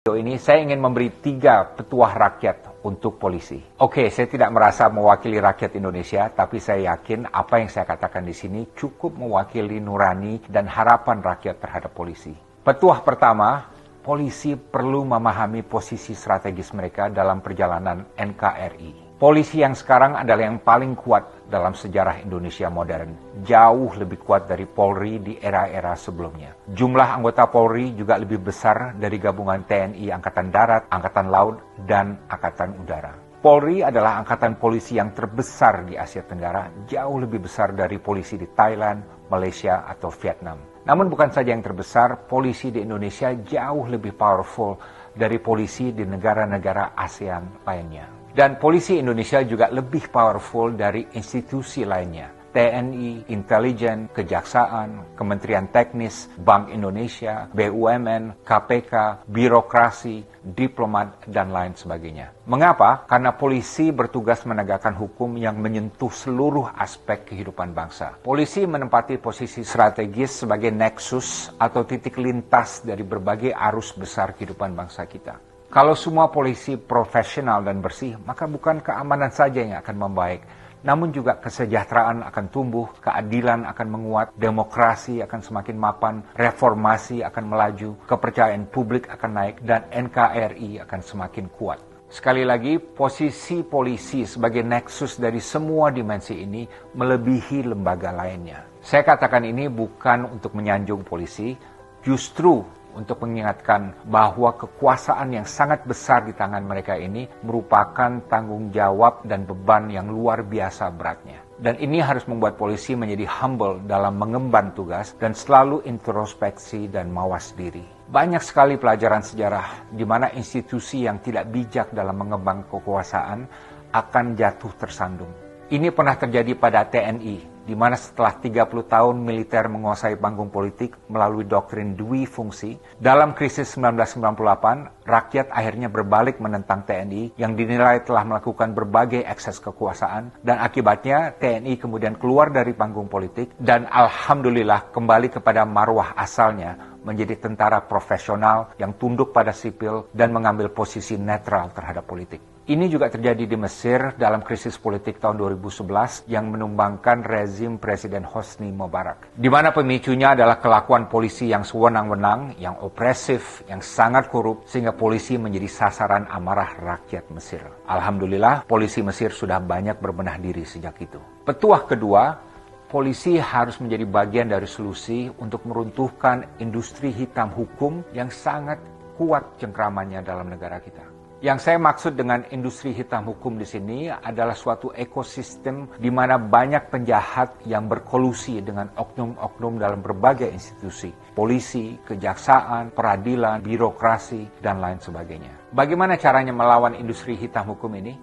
Video ini saya ingin memberi 3 petuah rakyat untuk polisi. Oke, saya tidak merasa mewakili rakyat Indonesia, tapi saya yakin apa yang saya katakan di sini cukup mewakili nurani dan harapan rakyat terhadap polisi. Petuah pertama, polisi perlu memahami posisi strategis mereka dalam perjalanan NKRI. Polisi yang sekarang adalah yang paling kuat dalam sejarah Indonesia modern. Jauh lebih kuat dari Polri di era-era sebelumnya. Jumlah anggota Polri juga lebih besar dari gabungan TNI Angkatan Darat, Angkatan Laut, dan Angkatan Udara. Polri adalah angkatan polisi yang terbesar di Asia Tenggara, jauh lebih besar dari polisi di Thailand, Malaysia, atau Vietnam. Namun bukan saja yang terbesar, polisi di Indonesia jauh lebih powerful dari polisi di negara-negara ASEAN lainnya. Dan polisi Indonesia juga lebih powerful dari institusi lainnya. TNI, intelijen, kejaksaan, Kementerian Teknis, Bank Indonesia, BUMN, KPK, birokrasi, diplomat, dan lain sebagainya. Mengapa? Karena polisi bertugas menegakkan hukum yang menyentuh seluruh aspek kehidupan bangsa. Polisi menempati posisi strategis sebagai nexus atau titik lintas dari berbagai arus besar kehidupan bangsa kita. Kalau semua polisi profesional dan bersih, maka bukan keamanan saja yang akan membaik, namun juga kesejahteraan akan tumbuh, keadilan akan menguat, demokrasi akan semakin mapan, reformasi akan melaju, kepercayaan publik akan naik, dan NKRI akan semakin kuat. Sekali lagi, posisi polisi sebagai nexus dari semua dimensi ini melebihi lembaga lainnya. Saya katakan ini bukan untuk menyanjung polisi, justru untuk mengingatkan bahwa kekuasaan yang sangat besar di tangan mereka ini merupakan tanggung jawab dan beban yang luar biasa beratnya. Dan ini harus membuat polisi menjadi humble dalam mengemban tugas dan selalu introspeksi dan mawas diri. Banyak sekali pelajaran sejarah di mana institusi yang tidak bijak dalam mengembang kekuasaan akan jatuh tersandung. Ini pernah terjadi pada TNI, di mana setelah 30 tahun militer menguasai panggung politik melalui doktrin dwi fungsi, dalam krisis 1998, rakyat akhirnya berbalik menentang TNI yang dinilai telah melakukan berbagai ekses kekuasaan, dan akibatnya TNI kemudian keluar dari panggung politik dan alhamdulillah kembali kepada marwah asalnya, menjadi tentara profesional yang tunduk pada sipil dan mengambil posisi netral terhadap politik. Ini juga terjadi di Mesir dalam krisis politik tahun 2011 yang menumbangkan rezim Presiden Hosni Mubarak. Di mana pemicunya adalah kelakuan polisi yang sewenang-wenang, yang opresif, yang sangat korup, sehingga polisi menjadi sasaran amarah rakyat Mesir. Alhamdulillah, polisi Mesir sudah banyak berbenah diri sejak itu. Petuah kedua, polisi harus menjadi bagian dari solusi untuk meruntuhkan industri hitam hukum yang sangat kuat cengkramannya dalam negara kita. Yang saya maksud dengan industri hitam hukum di sini adalah suatu ekosistem di mana banyak penjahat yang berkolusi dengan oknum-oknum dalam berbagai institusi. Polisi, kejaksaan, peradilan, birokrasi, dan lain sebagainya. Bagaimana caranya melawan industri hitam hukum ini?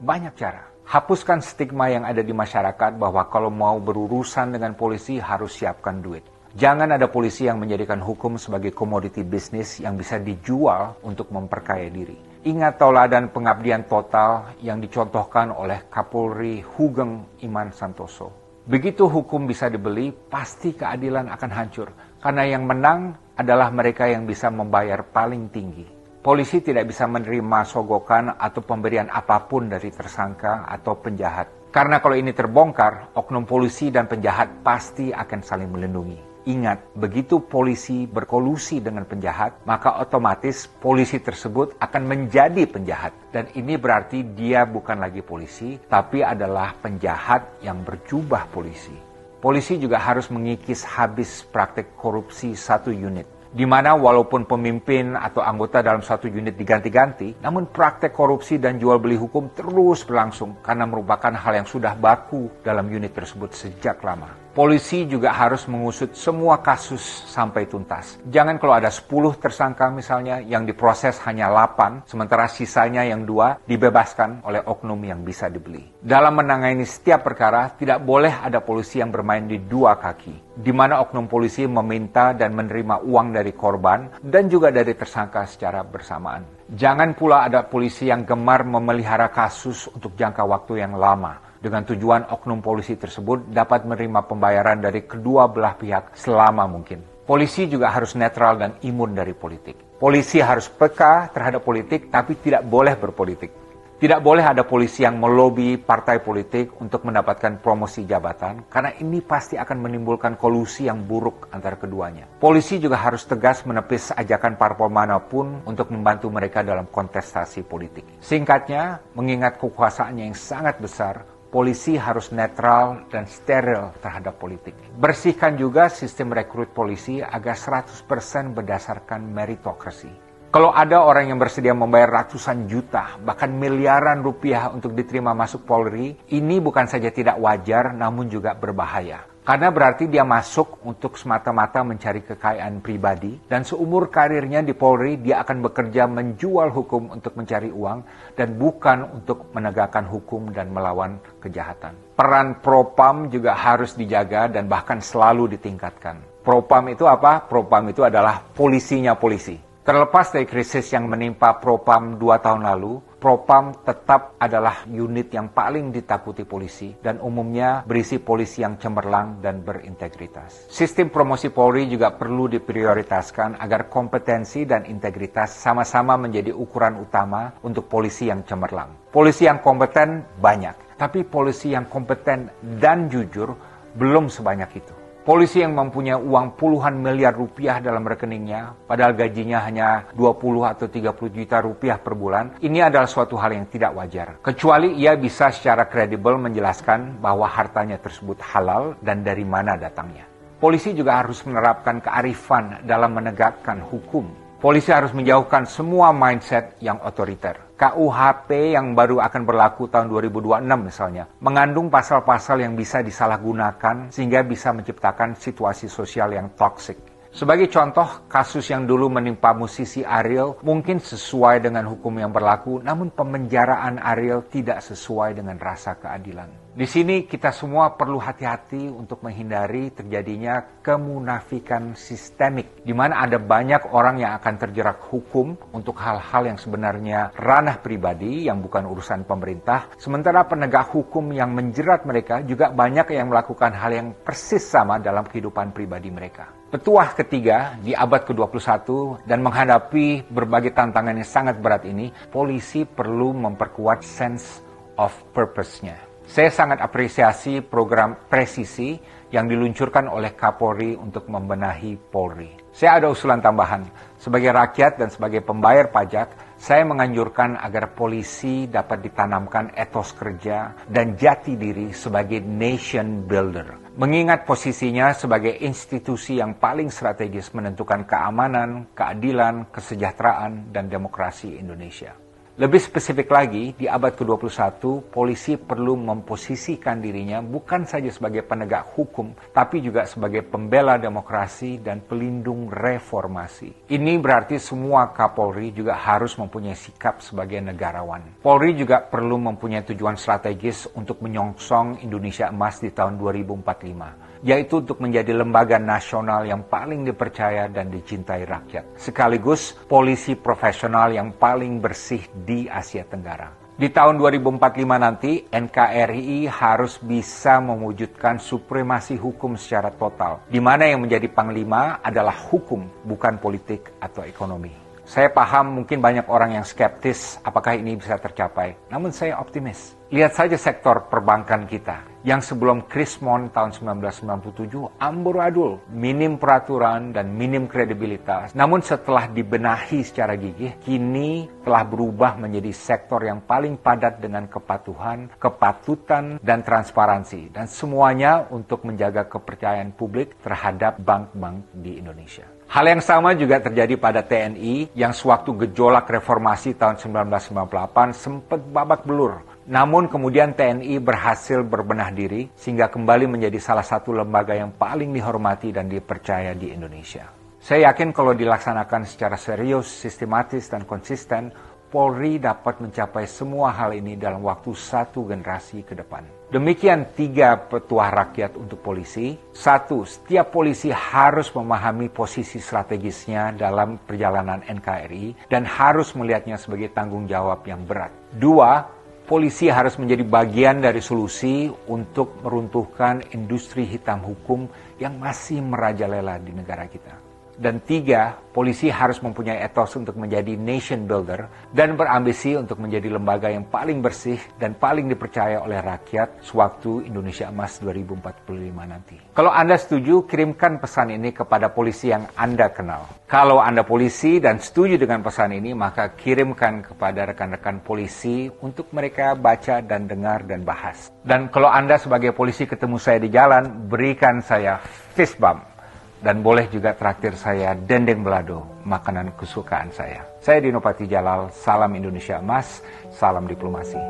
Banyak cara. Hapuskan stigma yang ada di masyarakat bahwa kalau mau berurusan dengan polisi harus siapkan duit. Jangan ada polisi yang menjadikan hukum sebagai komoditi bisnis yang bisa dijual untuk memperkaya diri. Ingat tauladan pengabdian total yang dicontohkan oleh Kapolri Hugeng Iman Santoso. Begitu hukum bisa dibeli, pasti keadilan akan hancur. Karena yang menang adalah mereka yang bisa membayar paling tinggi. Polisi tidak bisa menerima sogokan atau pemberian apapun dari tersangka atau penjahat. Karena kalau ini terbongkar, oknum polisi dan penjahat pasti akan saling melindungi. Ingat, begitu polisi berkolusi dengan penjahat, maka otomatis polisi tersebut akan menjadi penjahat. Dan ini berarti dia bukan lagi polisi, tapi adalah penjahat yang berjubah polisi. Polisi juga harus mengikis habis praktek korupsi satu unit. Di mana walaupun pemimpin atau anggota dalam satu unit diganti-ganti, namun praktek korupsi dan jual beli hukum terus berlangsung karena merupakan hal yang sudah baku dalam unit tersebut sejak lama. Polisi juga harus mengusut semua kasus sampai tuntas. Jangan kalau ada 10 tersangka misalnya yang diproses hanya 8, sementara sisanya yang 2 dibebaskan oleh oknum yang bisa dibeli. Dalam menangani setiap perkara, tidak boleh ada polisi yang bermain di dua kaki, di mana oknum polisi meminta dan menerima uang dari korban dan juga dari tersangka secara bersamaan. Jangan pula ada polisi yang gemar memelihara kasus untuk jangka waktu yang lama, dengan tujuan oknum polisi tersebut dapat menerima pembayaran dari kedua belah pihak selama mungkin. Polisi juga harus netral dan imun dari politik. Polisi harus peka terhadap politik, tapi tidak boleh berpolitik. Tidak boleh ada polisi yang melobi partai politik untuk mendapatkan promosi jabatan, karena ini pasti akan menimbulkan kolusi yang buruk antara keduanya. Polisi juga harus tegas menepis ajakan parpol manapun untuk membantu mereka dalam kontestasi politik. Singkatnya, mengingat kekuasaannya yang sangat besar, polisi harus netral dan steril terhadap politik. Bersihkan juga sistem rekrut polisi agar 100% berdasarkan meritokrasi. Kalau ada orang yang bersedia membayar ratusan juta, bahkan miliaran rupiah untuk diterima masuk Polri, ini bukan saja tidak wajar, namun juga berbahaya. Karena berarti dia masuk untuk semata-mata mencari kekayaan pribadi, dan seumur karirnya di Polri, dia akan bekerja menjual hukum untuk mencari uang, dan bukan untuk menegakkan hukum dan melawan kejahatan. Peran Propam juga harus dijaga dan bahkan selalu ditingkatkan. Propam itu apa? Propam itu adalah polisinya polisi. Terlepas dari krisis yang menimpa Propam 2 tahun lalu, Propam tetap adalah unit yang paling ditakuti polisi dan umumnya berisi polisi yang cemerlang dan berintegritas. Sistem promosi Polri juga perlu diprioritaskan agar kompetensi dan integritas sama-sama menjadi ukuran utama untuk polisi yang cemerlang. Polisi yang kompeten banyak, tapi polisi yang kompeten dan jujur belum sebanyak itu. Polisi yang mempunyai uang puluhan miliar rupiah dalam rekeningnya, padahal gajinya hanya 20 atau 30 juta rupiah per bulan, ini adalah suatu hal yang tidak wajar. Kecuali ia bisa secara kredibel menjelaskan bahwa hartanya tersebut halal dan dari mana datangnya. Polisi juga harus menerapkan kearifan dalam menegakkan hukum. Polisi harus menjauhkan semua mindset yang otoriter. KUHP yang baru akan berlaku tahun 2026 misalnya, mengandung pasal-pasal yang bisa disalahgunakan sehingga bisa menciptakan situasi sosial yang toksik. Sebagai contoh, kasus yang dulu menimpa musisi Ariel mungkin sesuai dengan hukum yang berlaku, namun pemenjaraan Ariel tidak sesuai dengan rasa keadilan. Di sini kita semua perlu hati-hati untuk menghindari terjadinya kemunafikan sistemik, di mana ada banyak orang yang akan terjerat hukum untuk hal-hal yang sebenarnya ranah pribadi yang bukan urusan pemerintah, sementara penegak hukum yang menjerat mereka juga banyak yang melakukan hal yang persis sama dalam kehidupan pribadi mereka. Petuah ketiga di abad ke-21 dan menghadapi berbagai tantangan yang sangat berat ini, polisi perlu memperkuat sense of purpose-nya. Saya sangat apresiasi program presisi yang diluncurkan oleh Kapolri untuk membenahi Polri. Saya ada usulan tambahan. Sebagai rakyat dan sebagai pembayar pajak, saya menganjurkan agar polisi dapat ditanamkan etos kerja dan jati diri sebagai nation builder. Mengingat posisinya sebagai institusi yang paling strategis menentukan keamanan, keadilan, kesejahteraan, dan demokrasi Indonesia. Lebih spesifik lagi, di abad ke-21, polisi perlu memposisikan dirinya bukan saja sebagai penegak hukum, tapi juga sebagai pembela demokrasi dan pelindung reformasi. Ini berarti semua Kapolri juga harus mempunyai sikap sebagai negarawan. Polri juga perlu mempunyai tujuan strategis untuk menyongsong Indonesia Emas di tahun 2045. Yaitu untuk menjadi lembaga nasional yang paling dipercaya dan dicintai rakyat. Sekaligus polisi profesional yang paling bersih di Asia Tenggara. Di tahun 2045 nanti, NKRI harus bisa mewujudkan supremasi hukum secara total, di mana yang menjadi panglima adalah hukum, bukan politik atau ekonomi. Saya paham mungkin banyak orang yang skeptis apakah ini bisa tercapai, namun saya optimis. Lihat saja sektor perbankan kita, yang sebelum Krismon tahun 1997 amburadul, minim peraturan dan minim kredibilitas. Namun setelah dibenahi secara gigih, kini telah berubah menjadi sektor yang paling padat dengan kepatuhan, kepatutan, dan transparansi. Dan semuanya untuk menjaga kepercayaan publik terhadap bank-bank di Indonesia. Hal yang sama juga terjadi pada TNI yang sewaktu gejolak reformasi tahun 1998 sempat babak belur. Namun kemudian TNI berhasil berbenah diri sehingga kembali menjadi salah satu lembaga yang paling dihormati dan dipercaya di Indonesia. Saya yakin kalau dilaksanakan secara serius, sistematis, dan konsisten, Polri dapat mencapai semua hal ini dalam waktu satu generasi ke depan. Demikian 3 petuah rakyat untuk polisi. 1. Setiap polisi harus memahami posisi strategisnya dalam perjalanan NKRI dan harus melihatnya sebagai tanggung jawab yang berat. 2. Polisi harus menjadi bagian dari solusi untuk meruntuhkan industri hitam hukum yang masih merajalela di negara kita. Dan 3, polisi harus mempunyai etos untuk menjadi nation builder dan berambisi untuk menjadi lembaga yang paling bersih dan paling dipercaya oleh rakyat sewaktu Indonesia Emas 2045 nanti. Kalau Anda setuju, kirimkan pesan ini kepada polisi yang Anda kenal. Kalau Anda polisi dan setuju dengan pesan ini, maka kirimkan kepada rekan-rekan polisi untuk mereka baca dan dengar dan bahas. Dan kalau Anda sebagai polisi ketemu saya di jalan, berikan saya fist bump. Dan boleh juga traktir saya dendeng belado, makanan kesukaan saya. Saya Dino Patijalal, salam Indonesia Emas, salam diplomasi.